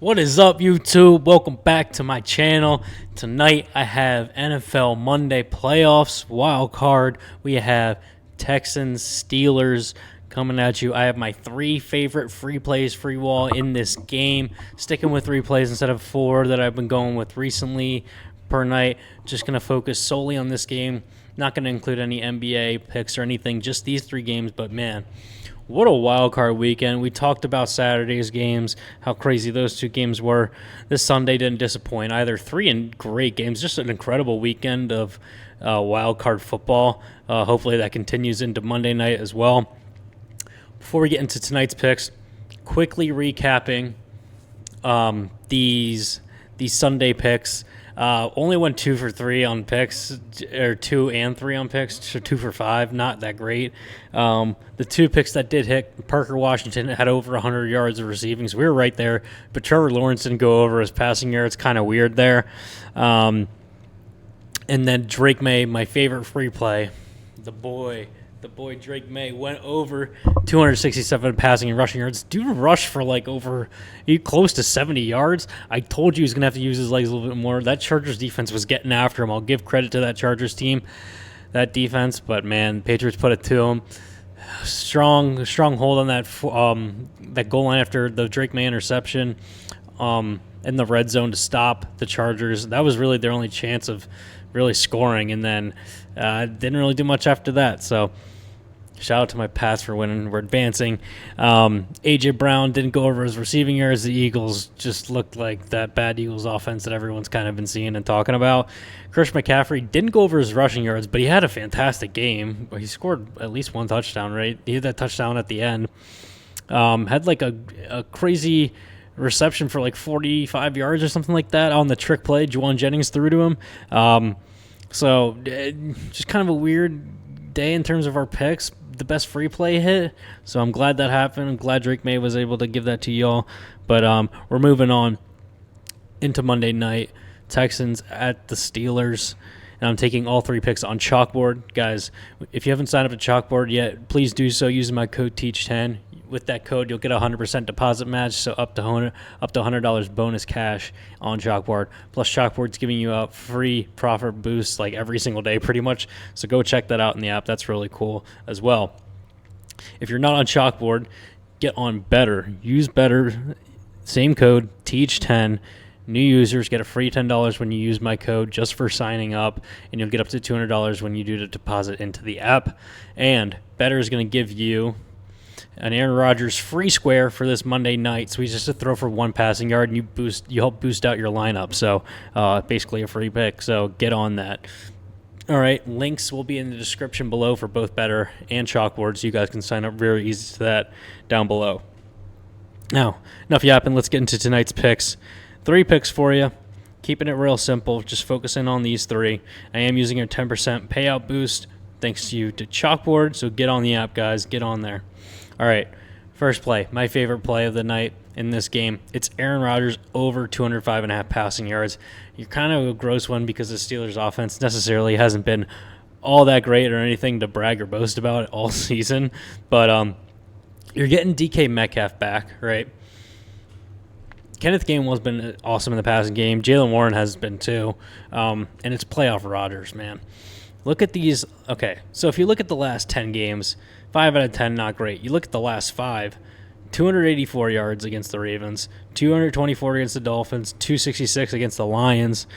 What is up, YouTube? Welcome back to my channel. Tonight I have NFL Monday playoffs, wild card. We have Texans, Steelers coming at you. I have my three favorite free plays, free wall in this game. Sticking with three plays instead of four that I've been going with recently per night. Just going to focus solely on this game. Not going to include any NBA picks or anything, just these three games, but man, what a wild card weekend. We talked about Saturday's games, how crazy those two games were. This Sunday didn't disappoint either. Three great games, just an incredible weekend of wild card football. Hopefully that continues into Monday night as well. Before we get into tonight's picks, quickly recapping these Sunday picks. Only went 2 for 3 on picks, or 2 and 3 on picks, so 2 for 5, not that great. The two picks that did hit, Parker Washington had over 100 yards of receiving, so we were right there. But Trevor Lawrence didn't go over his passing yards, kind of weird there. And then Drake May, my favorite free play, the boy Drake May went over 267 passing and rushing yards. Dude rushed for close to 70 yards. I told you he was going to have to use his legs a little bit more. That Chargers defense was getting after him. I'll give credit to that Chargers team, that defense. But, man, Patriots put it to him. Strong hold on that goal line after the Drake May interception in the red zone to stop the Chargers. That was really their only chance of really scoring, and then didn't really do much after that. So shout out to my Pats for winning. We're advancing. A.J. Brown didn't go over his receiving yards. The Eagles just looked like that bad Eagles offense that everyone's kind of been seeing and talking about. Christian McCaffrey didn't go over his rushing yards, but he had a fantastic game. He scored at least one touchdown, right? He had that touchdown at the end. Had a crazy reception for 45 yards or something like that on the trick play Juwan Jennings threw to him. So just kind of a weird day in terms of our picks. The best free play hit, so I'm glad that happened. I'm glad Drake May was able to give that to y'all. But we're moving on into Monday night. Texans at the Steelers. And I'm taking all three picks on Chalkboard. Guys, if you haven't signed up to Chalkboard yet, please do so using my code TEACH10. With that code, you'll get a 100% deposit match, so up to $100 bonus cash on Chalkboard. Plus, Chalkboard's giving you a free profit boost every single day pretty much. So go check that out in the app. That's really cool as well. If you're not on Chalkboard, get on Betr. Use Betr. Same code, TEACH10. New users get a free $10 when you use my code just for signing up, and you'll get up to $200 when you do the deposit into the app. And Betr is going to give you an Aaron Rodgers free square for this Monday night. So he's just a throw for one passing yard, and you help boost out your lineup. So basically a free pick. So get on that. All right, links will be in the description below for both Betr and Chalkboard, so you guys can sign up very easy to that down below. Now, enough yapping. Let's get into tonight's picks. 3 picks for you. Keeping it real simple. Just focusing on these 3. I am using a 10% payout boost thanks to Chalkboard. So get on the app, guys. Get on there. All right, first play, my favorite play of the night in this game. It's Aaron Rodgers over 205.5 passing yards. You're kind of a gross one because the Steelers' offense necessarily hasn't been all that great or anything to brag or boast about all season. But you're getting DK Metcalf back, right? Kenneth Gainwell's been awesome in the passing game. Jaylen Warren has been too. And it's playoff Rodgers, man. Look at these. Okay, so if you look at the last 10 games, 5 out of 10, not great. You look at the last 5, 284 yards against the Ravens, 224 against the Dolphins, 266 against the Lions.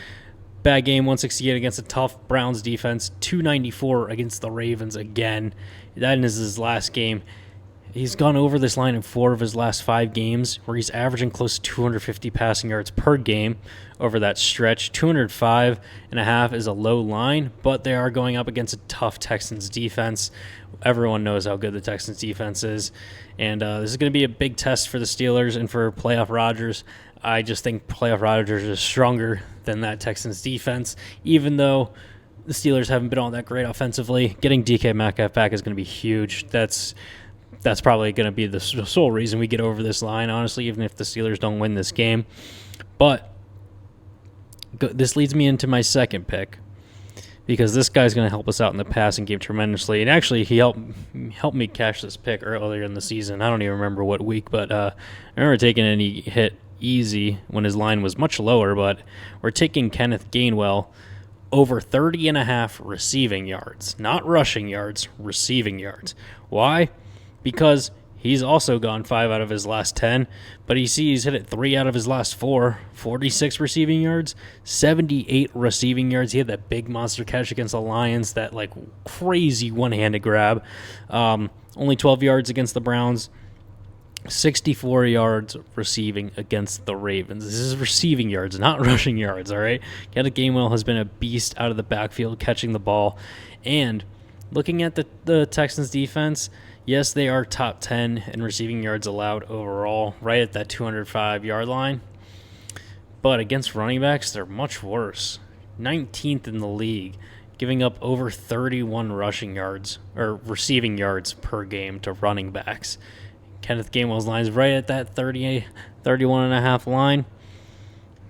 Bad game, 168 against a tough Browns defense, 294 against the Ravens again. That is his last game. He's gone over this line in 4 of his last 5 games, where he's averaging close to 250 passing yards per game over that stretch. 205.5 is a low line, but they are going up against a tough Texans defense. Everyone knows how good the Texans defense is, and this is going to be a big test for the Steelers and for playoff Rodgers. I just think playoff Rodgers is stronger than that Texans defense, even though the Steelers haven't been all that great offensively. Getting DK Metcalf back is going to be huge. That's probably going to be the sole reason we get over this line, honestly, even if the Steelers don't win this game. But this leads me into my second pick, because this guy's going to help us out in the passing game tremendously. And actually, he helped me cash this pick earlier in the season. I don't even remember what week, but I remember taking any hit easy when his line was much lower, but we're taking Kenneth Gainwell over 30.5 receiving yards. Not rushing yards, receiving yards. Why? Because he's also gone 5 out of his last 10, but he's hit it 3 out of his last 4. 46 receiving yards, 78 receiving yards. He had that big monster catch against the Lions, that like crazy one-handed grab. Only 12 yards against the Browns. 64 yards receiving against the Ravens. This is receiving yards, not rushing yards, all right? Kenneth Gainwell has been a beast out of the backfield catching the ball. And looking at the Texans defense, yes, they are top 10 in receiving yards allowed overall, right at that 205-yard line. But against running backs, they're much worse. 19th in the league, giving up over 31 rushing yards or receiving yards per game to running backs. Kenneth Gainwell's line is right at that 31.5 line.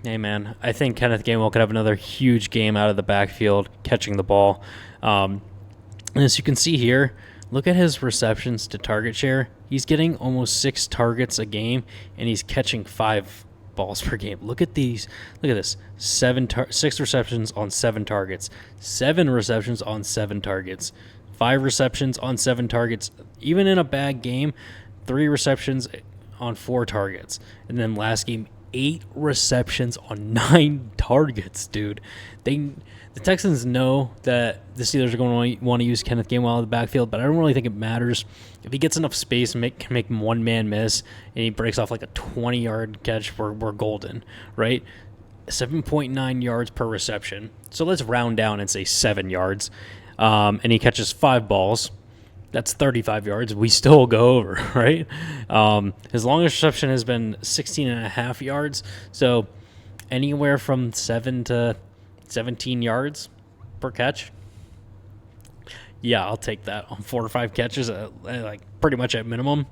Hey, man, I think Kenneth Gainwell could have another huge game out of the backfield catching the ball. And as you can see here, look at his receptions to target share. He's getting almost 6 targets a game, and he's catching 5 balls per game. Look at these. Look at this. 6 receptions on 7 targets. 7 receptions on 7 targets. 5 receptions on 7 targets. Even in a bad game, 3 receptions on 4 targets. And then last game, 8 receptions on 9 targets, dude. The Texans know that the Steelers are going to want to use Kenneth Gainwell out of the backfield, but I don't really think it matters. If he gets enough space and can make one man miss, and he breaks off like a 20-yard catch, we're golden, right? 7.9 yards per reception. So let's round down and say 7 yards. And he catches 5 balls. That's 35 yards. We still go over, right? His longest reception has been 16.5 yards. So anywhere from 7 to 17 yards per catch. Yeah, I'll take that on 4 or 5 catches, like pretty much at minimum.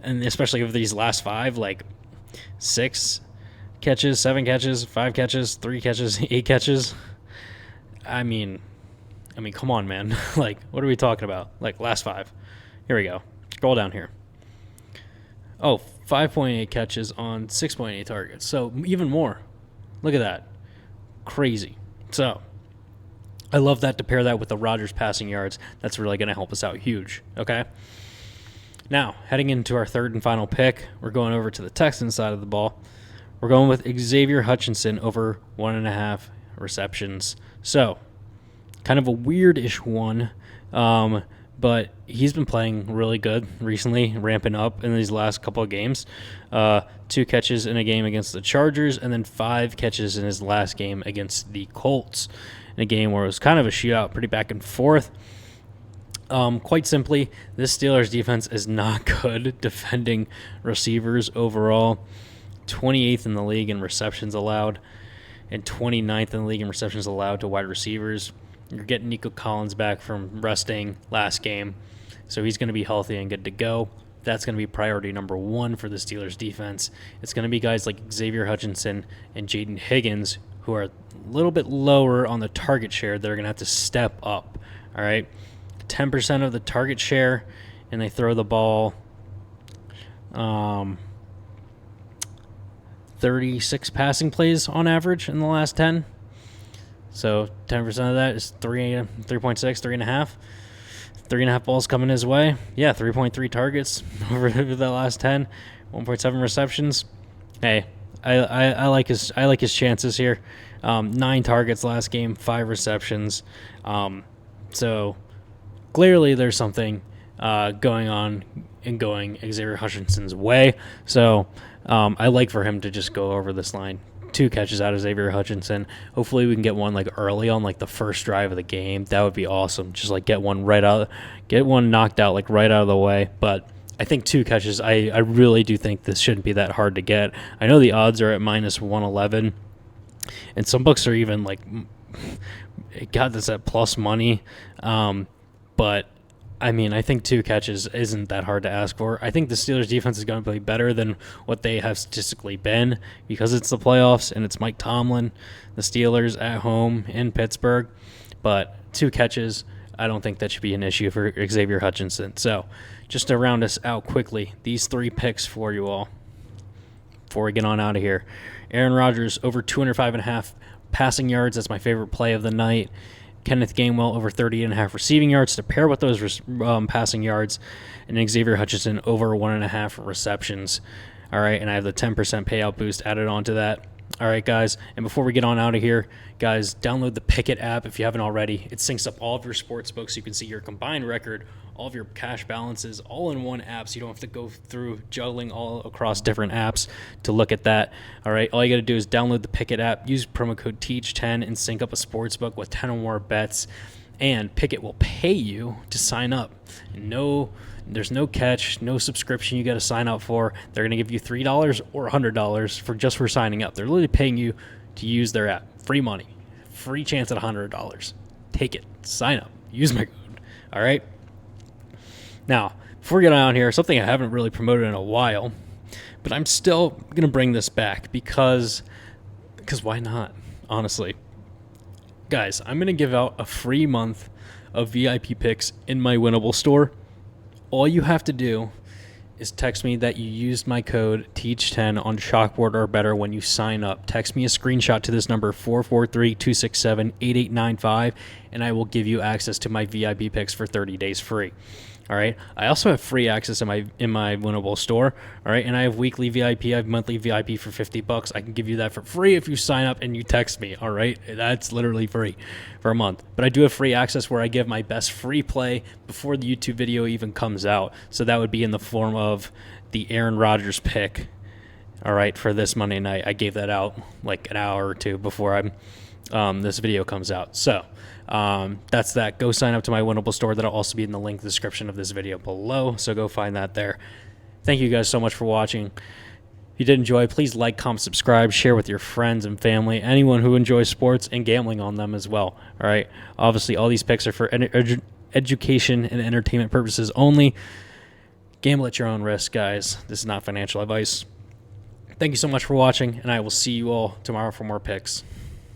And especially with these last 5, like 6 catches, 7 catches, 5 catches, 3 catches, 8 catches. I mean, come on, man. Like, what are we talking about? Like, last 5. Here we go. Scroll down here. Oh, 5.8 catches on 6.8 targets. So, even more. Look at that. Crazy. So, I love that to pair that with the Rodgers passing yards. That's really going to help us out huge. Okay? Now, heading into our third and final pick, we're going over to the Texans side of the ball. We're going with Xavier Hutchinson over 1.5 receptions. So, kind of a weird-ish one, but he's been playing really good recently, ramping up in these last couple of games. 2 catches in a game against the Chargers, and then 5 catches in his last game against the Colts, in a game where it was kind of a shootout, pretty back and forth. Quite simply, this Steelers defense is not good defending receivers overall. 28th in the league in receptions allowed, and 29th in the league in receptions allowed to wide receivers. You're getting Nico Collins back from resting last game, so he's going to be healthy and good to go. That's going to be priority number 1 for the Steelers defense. It's going to be guys like Xavier Hutchinson and Jaden Higgins, who are a little bit lower on the target share. They're going to have to step up, all right? 10% of the target share, and they throw the ball 36 passing plays on average in the last 10. So 10% of that is 3.6, 3.5. 3.5 balls coming his way. Yeah, 3.3 targets over the last 10. 1.7 receptions. Hey, I like his chances here. 9 targets last game, 5 receptions. So clearly there's something going on and going Xavier Hutchinson's way. So I like for him to just go over this line. 2 catches out of Xavier Hutchinson. Hopefully we can get one like early on like the first drive of the game. That would be awesome. Just like get one knocked out like right out of the way. But I think 2 catches, I really do think this shouldn't be that hard to get. I know the odds are at minus 111, and some books are even like got this at plus money. But I mean, I think 2 catches isn't that hard to ask for. I think the Steelers defense is going to play better than what they have statistically been because it's the playoffs and it's Mike Tomlin, the Steelers at home in Pittsburgh. But 2 catches, I don't think that should be an issue for Xavier Hutchinson. So just to round us out quickly, these 3 picks for you all. before we get on out of here. Aaron Rodgers over 205.5 passing yards. That's my favorite play of the night. Kenneth Gainwell over 30.5 receiving yards to pair with those passing yards, and Xavier Hutchinson over 1.5 receptions. All right, and I have the 10% payout boost added onto that. All right, guys, and before we get on out of here, guys, download the Pick'It app if you haven't already. It syncs up all of your sports books so you can see your combined record, all of your cash balances, all in one app, so you don't have to go through juggling all across different apps to look at that. All right, all you got to do is download the Pick'It app, use promo code TEACH10, and sync up a sports book with 10 or more bets, and Pick'It will pay you to sign up. There's no catch, no subscription you got to sign up for. They're going to give you $3 or $100 for signing up. They're literally paying you to use their app. Free money. Free chance at $100. Take it. Sign up. Use my code. All right? Now, before we get on here, something I haven't really promoted in a while, but I'm still going to bring this back because why not, honestly. Guys, I'm going to give out a free month of VIP picks in my Winnable store. All you have to do is text me that you used my code TEACH10 on Chalkboard or Betr when you sign up. Text me a screenshot to this number, 443-267-8895, and I will give you access to my VIP picks for 30 days free. All right. I also have free access in my Winnable store. All right. And I have weekly VIP. I have monthly VIP for $50. I can give you that for free if you sign up and you text me. All right. That's literally free for a month. But I do have free access where I give my best free play before the YouTube video even comes out. So that would be in the form of the Aaron Rodgers pick. All right. For this Monday night, I gave that out like an hour or two before this video comes out. So that's that. Go sign up to my Winnable store. That'll also be in the link description of this video below, so go find that there. Thank you guys so much for watching. If you did enjoy, please like, comment, subscribe, share with your friends and family, anyone who enjoys sports and gambling on them as well. All right. Obviously, all these picks are for education and entertainment purposes only. Gamble at your own risk, guys. This is not financial advice. Thank you so much for watching, and I will see you all tomorrow for more picks.